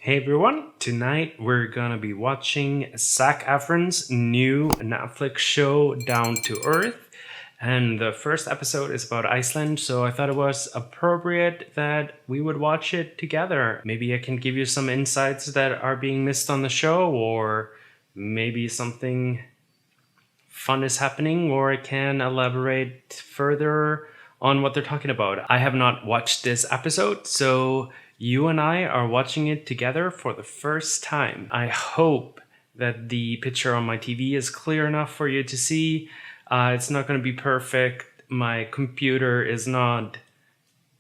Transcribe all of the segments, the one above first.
Hey everyone, tonight we're gonna be watching Zac Efron's new Netflix show Down to Earth, and the first episode is about Iceland, so I thought it was appropriate that we would watch it together. Maybe I can give you some insights that are being missed on the show, or maybe something fun is happening, or I can elaborate further on what they're talking about. I have not watched this episode, so you and I are watching it together for the first time. I hope that the picture on my TV is clear enough for you to see. It's not going to be perfect. My computer is not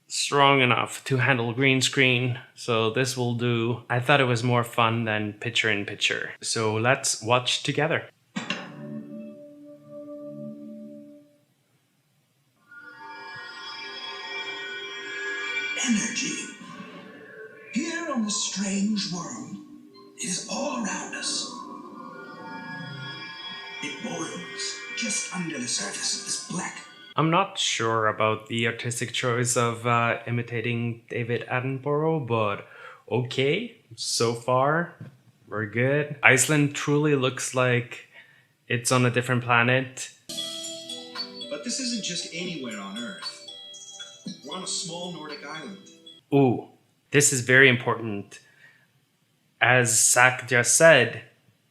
strong enough to handle green screen, so this will do. I thought it was more fun than picture in picture. So let's watch together. Energy. Here on this strange world, it is all around us. It boils just under the surface of this black. I'm not sure about the artistic choice of imitating David Attenborough, but okay, so far we're good. Iceland truly looks like it's on a different planet. But this isn't just anywhere on Earth. We're on a small Nordic island. Ooh, this is very important. As Zac just said,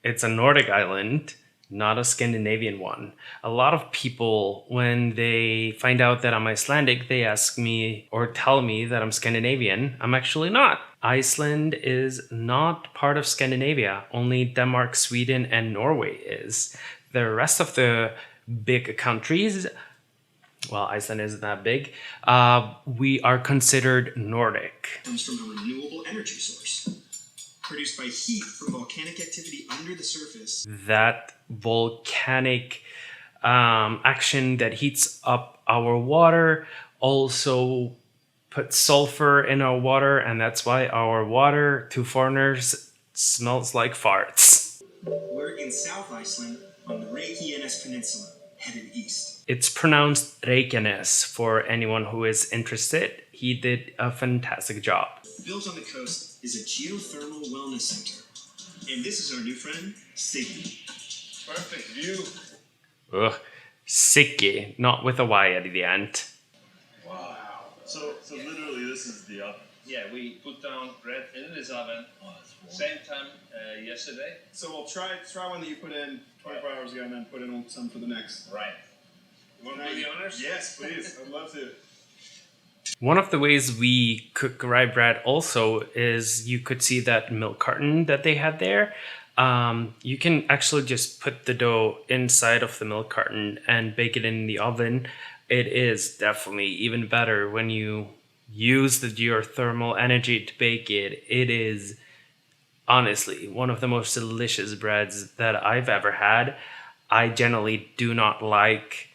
it's a Nordic island, not a Scandinavian one. A lot of people, when they find out that I'm Icelandic, they ask me or tell me that I'm Scandinavian. I'm actually not. Iceland is not part of Scandinavia. Only Denmark, Sweden, and Norway is. The rest of the big countries, well, Iceland isn't that big, we are considered Nordic. Comes from a renewable energy source, produced by heat from volcanic activity under the surface. That volcanic action that heats up our water also puts sulfur in our water, and that's why our water, to foreigners, smells like farts. We're in South Iceland on the Reykjanes Peninsula, headed east. It's pronounced Reykjanes for anyone who is interested. He did a fantastic job. Built on the coast is a geothermal wellness center. And this is our new friend, Siggy. Perfect view. Ugh, Siggy, not with a Y at the end. Wow. So literally this is the oven. Yeah, we put down bread in this oven. Same time yesterday. So we'll try one that you put in 24 hours ago and then put in some for the next. Right. You want to do the honors? Yes, please. I'd love to. One of the ways we cook rye bread also is you could see that milk carton that they had there. You can actually just put the dough inside of the milk carton and bake it in the oven. It is definitely even better when you use the geothermal energy to bake it. It is honestly one of the most delicious breads that I've ever had. I generally do not like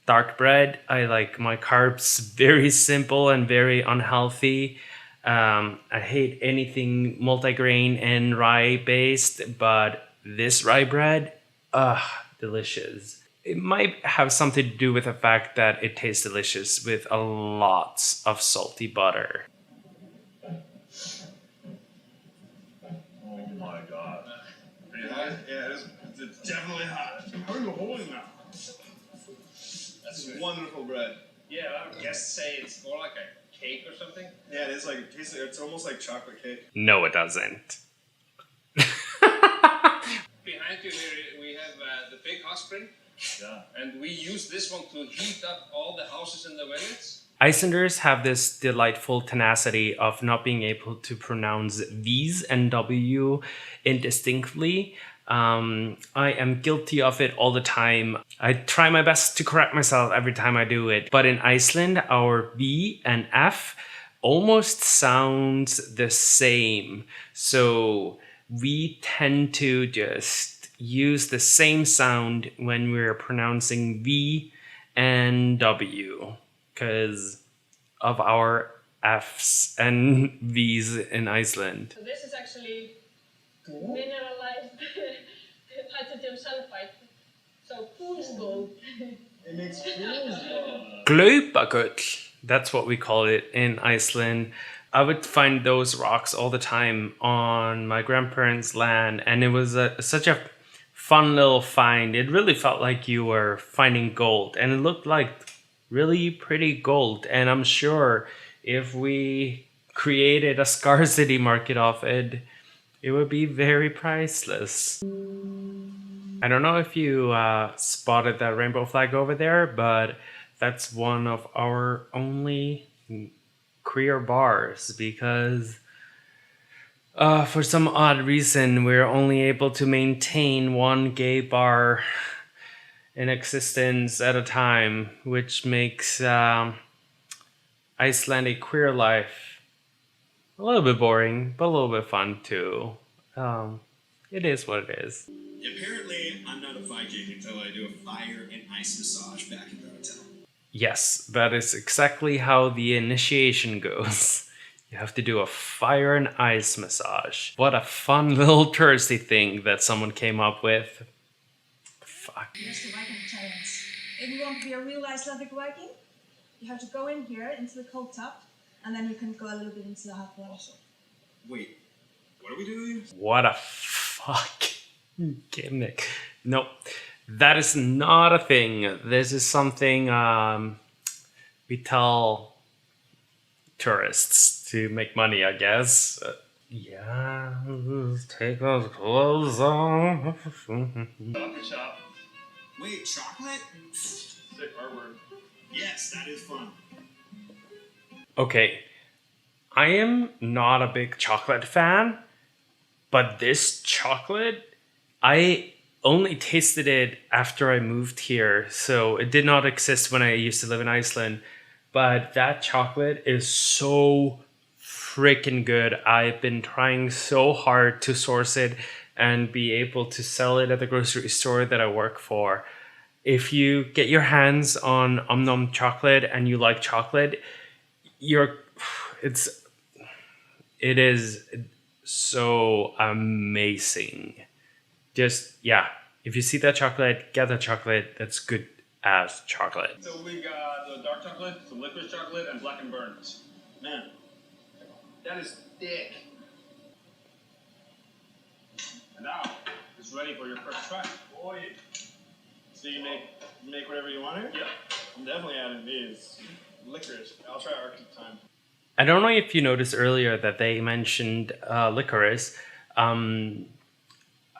dark bread. I like my carbs very simple and very unhealthy. I hate anything multigrain and rye based, but this rye bread, delicious. It might have something to do with the fact that it tastes delicious with a lot of salty butter. Oh my god. Pretty hot? Yeah, it's definitely hot. How are you holding that? That's good. Wonderful bread. Yeah, I would guess say it's more like a cake or something. Yeah, it is like it's almost like chocolate cake. No, it doesn't. Behind you here we have the big hot spring. Yeah. And we use this one to heat up all the houses in the village. Icelanders have this delightful tenacity of not being able to pronounce V's and W indistinctly. I am guilty of it all the time. I try my best to correct myself every time I do it. But in Iceland, our V and F almost sounds the same. So we tend to just use the same sound when we're pronouncing V and W because of our F's and V's in Iceland. So this is actually mineralized hydrogen sulfide. So fool's gold. It makes fool's gold. Glaubagull, that's what we call it in Iceland. I would find those rocks all the time on my grandparents' land, and it was such a fun little find. It really felt like you were finding gold, and it looked like really pretty gold. And I'm sure if we created a scarcity market of it, it would be very priceless. I don't know if you spotted that rainbow flag over there, but that's one of our only queer bars because for some odd reason we're only able to maintain one gay bar in existence at a time, which makes Icelandic queer life a little bit boring, but a little bit fun too. It is what it is. Apparently, I'm not a Viking until I do a fire and ice massage back in the hotel. Yes, that is exactly how the initiation goes. You have to do a fire and ice massage. What a fun little touristy thing that someone came up with. Fuck. Here's the Viking challenge. If you want to be a real Icelandic Viking, you have to go in here into the cold tub, and then you can go a little bit into the hot water. Wait, what are we doing? What a fucking gimmick. Nope. That is not a thing. This is something we tell tourists to make money, I guess. Yeah, take those clothes off. Chocolate shop. Wait, chocolate? Sick artwork. Yes, that is fun. Okay, I am not a big chocolate fan, but this chocolate, I only tasted it after I moved here, so it did not exist when I used to live in Iceland. But that chocolate is so freaking good. I've been trying so hard to source it and be able to sell it at the grocery store that I work for. If you get your hands on Nom chocolate and you like chocolate, it is so amazing. Just, yeah, if you see that chocolate, get that chocolate. That's good as chocolate. So we got the dark chocolate, the licorice chocolate, and black and burnt. Man, that is thick. And now, it's ready for your first try. Boy. So you make whatever you want here? Yeah. I'm definitely adding these. Licorice. I'll try Arctic time. I don't know if you noticed earlier that they mentioned licorice.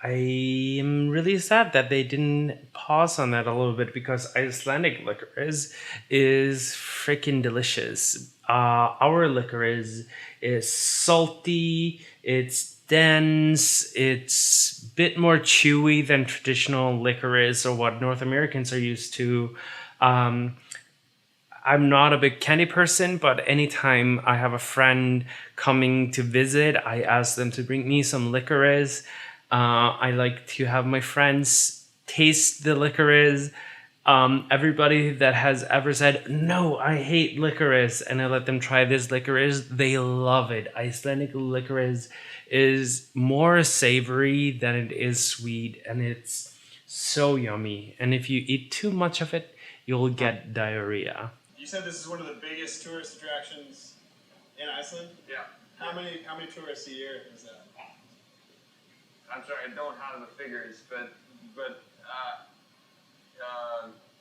I am really sad that they didn't pause on that a little bit because Icelandic licorice is freaking delicious. Our licorice is salty, it's dense, it's a bit more chewy than traditional licorice or what North Americans are used to. I'm not a big candy person, but anytime I have a friend coming to visit, I ask them to bring me some licorice. I like to have my friends taste the licorice. Everybody that has ever said, no, I hate licorice, and I let them try this licorice, they love it. Icelandic licorice is more savory than it is sweet, and it's so yummy. And if you eat too much of it, you'll get diarrhea. You said this is one of the biggest tourist attractions in Iceland? Yeah. How many tourists a year is that? I'm sorry, I don't have the figures, but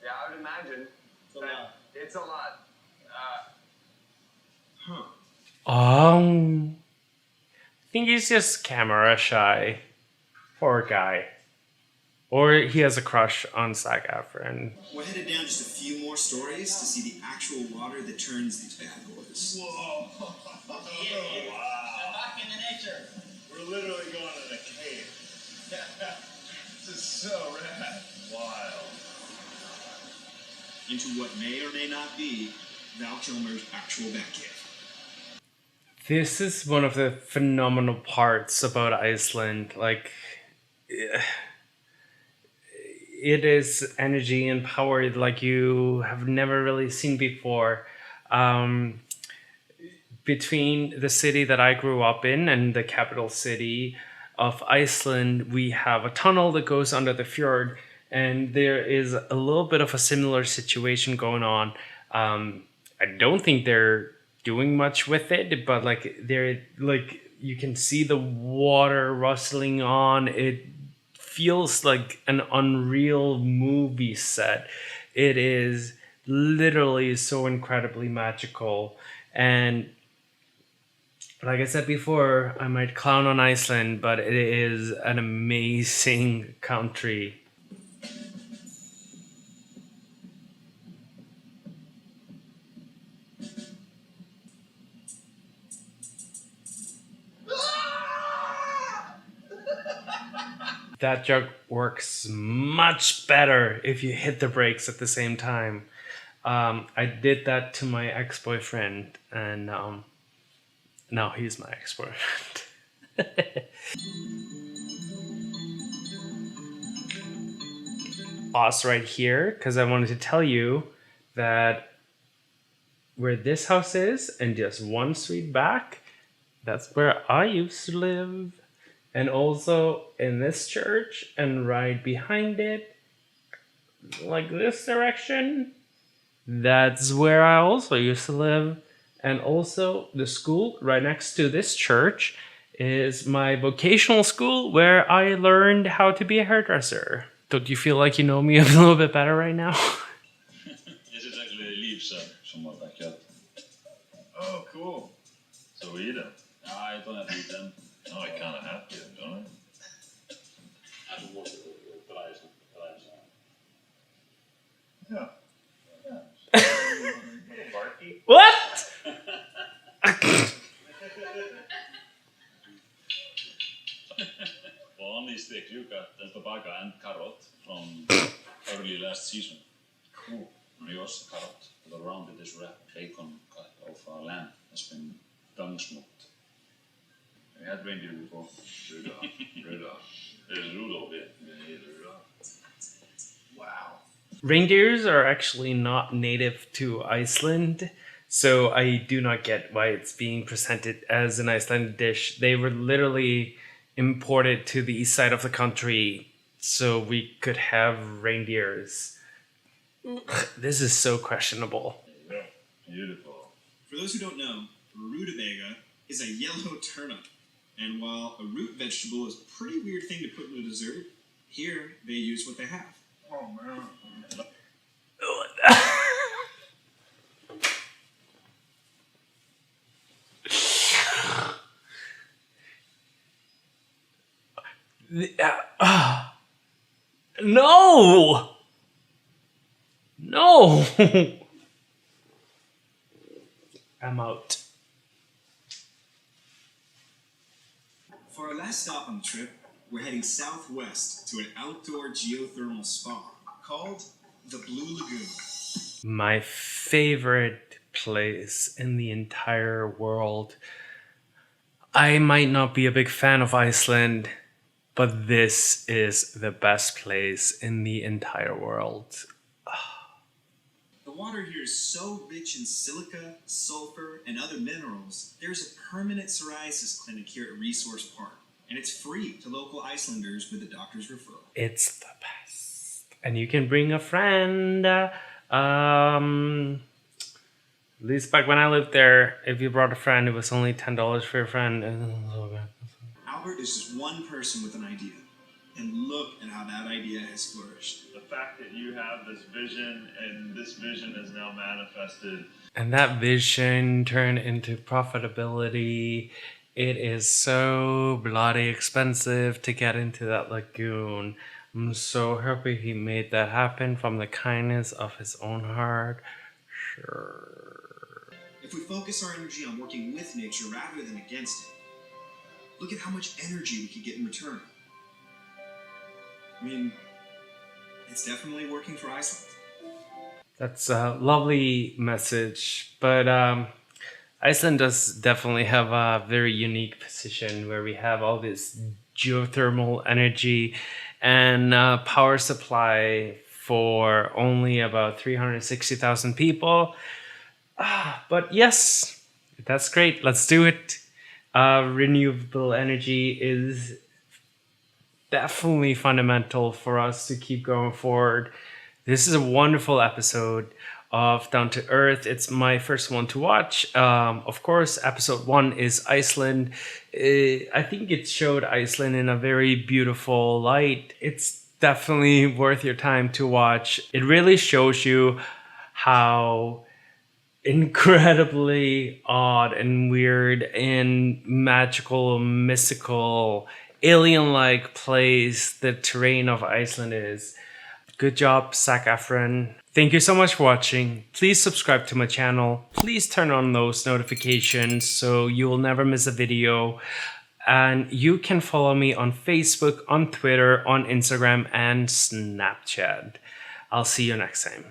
yeah, I would imagine It's a lot. it's a lot. I think he's just camera shy. Poor guy. Or he has a crush on Zac Efron. We're headed down just a few more stories to see the actual water that turns these bad boys. Whoa! Yeah. Wow. Back in the nature. We're literally going in a cave. This is so rad. Wild. Into what may or may not be Val Kilmer's actual Batcave. This is one of the phenomenal parts about Iceland. Like, it is energy and power like you have never really seen before. Between the city that I grew up in and the capital city of Iceland, we have a tunnel that goes under the fjord, and there is a little bit of a similar situation going on. I don't think they're doing much with it, but like they're like you can see the water rustling on. It feels like an unreal movie set. It is literally so incredibly magical. And like I said before, I might clown on Iceland, but it is an amazing country. That joke works much better if you hit the brakes at the same time. I did that to my ex-boyfriend, and now he's my ex-boyfriend. Pause right here because I wanted to tell you that where this house is and just one street back, that's where I used to live. And also in this church and right behind it, like this direction, that's where I also used to live. And also the school right next to this church is my vocational school where I learned how to be a hairdresser. Don't you feel like you know me a little bit better right now? This is actually leaves from our backyard. Oh, cool. So we eat them. No, I don't have to eat them. No, I kind of have to, don't I? Yeah. Barky? What? Well, on these sticks you got tobacco and carrot from early last season. Cool. On yours, carrot. But around it is wrapped bacon cut of lamb that's been done smoked. We had reindeer before. Rudolph. Rudolph. There's Rudolph, yeah. Yeah, he's Rudolph. Wow. Reindeers are actually not native to Iceland, so I do not get why it's being presented as an Icelandic dish. They were literally imported to the east side of the country so we could have reindeers. This is so questionable. There you go. Beautiful. For those who don't know, rutabaga is a yellow turnip. And while a root vegetable is a pretty weird thing to put in a dessert, here they use what they have. Oh, man. No! No! I'm out. For our last stop on the trip, we're heading southwest to an outdoor geothermal spa called the Blue Lagoon. My favorite place in the entire world. I might not be a big fan of Iceland, but this is the best place in the entire world. The water here is so rich in silica, sulfur, and other minerals, there's a permanent psoriasis clinic here at Resource Park, and it's free to local Icelanders with a doctor's referral. It's the best. And you can bring a friend. At least back when I lived there, if you brought a friend, it was only $10 for your friend. Albert is just one person with an idea, and look at how that idea has flourished. The fact that you have this vision and this vision is now manifested. And that vision turned into profitability. It is so bloody expensive to get into that lagoon. I'm so happy he made that happen from the kindness of his own heart. Sure. If we focus our energy on working with nature rather than against it, look at how much energy we could get in return. I mean, it's definitely working for Iceland. That's a lovely message, but Iceland does definitely have a very unique position where we have all this geothermal energy and power supply for only about 360,000 people. But yes, that's great. Let's do it. Renewable energy is definitely fundamental for us to keep going forward. This is a wonderful episode of Down to Earth. It's my first one to watch. Of course, episode 1 is Iceland. I think it showed Iceland in a very beautiful light. It's definitely worth your time to watch. It really shows you how incredibly odd and weird and magical, mystical, alien-like place the terrain of Iceland is. Good job, Zac Efron. Thank you so much for watching. Please subscribe to my channel. Please turn on those notifications so you will never miss a video. And you can follow me on Facebook, on Twitter, on Instagram, and Snapchat. I'll see you next time.